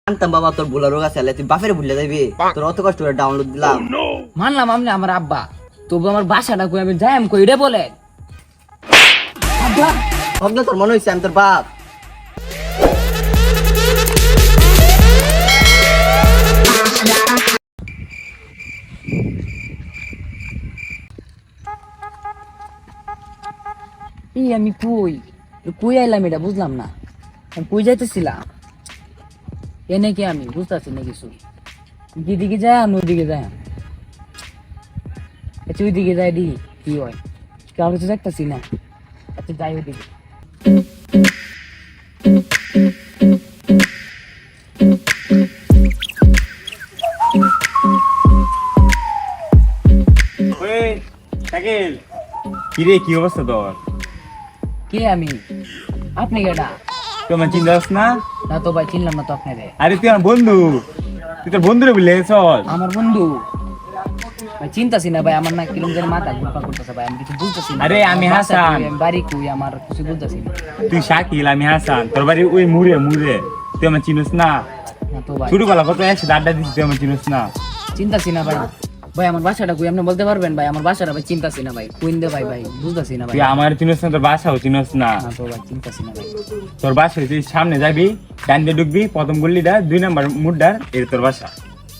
জানতাম বাবা তোর ভুলা রোগ আছে তুই বাপের ভুলে যাবি তোর অত কষ্ট করে ডাউনলোড দিলাম। মানলাম আপনি আমার আব্বা, তবু আমার বাসাটা কই আমি যাই কই রে বলে আব্বা। ভাবনা তোর মনে হয়েছে আমি তোর বাপ। আমি কই কই আইলাম এটা বুঝলাম না, আমি কই যাইতেছিলাম এনে কি আমি বুঝতেছি না কিছু। দিদিকে যায় আমি ওইদিকে যাই, আচ্ছা ওইদিকে যাই দি কি হয় কারো কিছু দেখতেছি না। আচ্ছা যাই ওইদিকে। কিরে কি অবস্থা তোর? কে আমি? আপনি কেডা? তুই আমার চিন্তাস না? না তো ভাই চিনলাম না তো আপনারে। আরে তুই আমার বন্ধু, তুই তোর বন্ধুরে বলে চল। আমার বন্ধু ভাই চিন্তাছি না ভাই, আমার না কিরম যেন মাথা ঘুরপা করতেছে ভাই, আমি কিছু বুঝতেছি না। আরে আমি বাসা হাসান। কই, আমি বাড়ি কই আমার কিছু বুঝতেছি না। তুই শাকিল আমি হাসান, তোর বাড়ি ওই মুড়ে মুড়ে, তুই আমার চিনিস না? না তো ভাই ছোটবেলা কত একসাথে আড্ডা দিচ্ছি, তুই আমার চিনিস না? চিন্তাছি না ভাই। ভাই আমার বাসাটা কই আপনি বলতে পারবেন ভাই? আমার বাসাটা ভাই চিন্তাছি না ভাই, কুইন দে ভাই, ভাই বুঝতেছি না ভাই। তুই আমার চিনিস না, তোর বাসাও চিনিস না। না তো ভাই চিন্তাছি না ভাই। তোর বাসায় তুই সামনে যাবি, ডান দিয়ে ঢুকবি, প্রথম গল্লিটা 2 নাম্বার মুড্ডার এর তোর বাসা।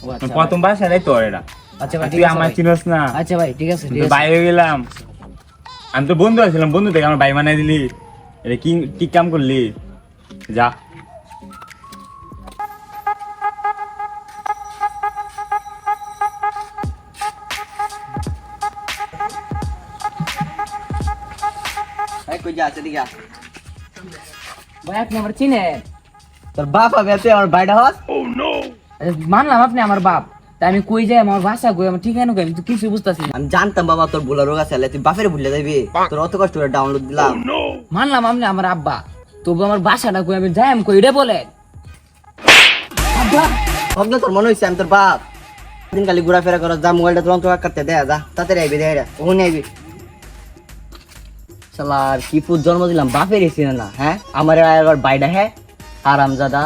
ও আচ্ছা প্রথম বাসা রে তোর এটা। আচ্ছা ভাই তুই ঠিক আছে আমার ভাই। চিনিস না? আচ্ছা ভাই ঠিক আছে ঠিক তো আছে। বাইরে গেলাম, আমি তো বন্ধু আছিলাম, বন্ধু থেকে আমার ভাই বানাই দিলি, এটা কি কি কাম করলি? যা। এই কই যা সেদিকে আ। ভাই আপনি আমার চিনেন? তোর বাপ হবে তুই আমার বাইডা হস। মানলাম আপনি আমার বাপ, তাই আমি কই যাই আমার বাসা কই আমার ঠিকানা কই আমি তো কিছু বুঝতেছি না। আমি জানতাম বাবা তোর ভুলা রোগ আছে তুই বাপের ভুলে যাবি তোর অত কষ্ট করে ডাউনলোড দিলাম। মানলাম আপনি আমার আব্বা, তবু আমার বাসাটা কই আমি যাই কই রে বলে আব্বা। ভাবনা তোর মনে হয়েছে আমি তোর বাপ। দিন খালি ঘোরাফেরা করো, যা মোবাইলটা তোমার তো করতে দেয়া যা তাড়াতাড়ি আইবি দেয়া ওখানে আইবি। শালার কি পুত জন্ম দিলাম বাপের এসে না, হ্যাঁ আমার আবার বাইডা হ্যাঁ আরামজাদা।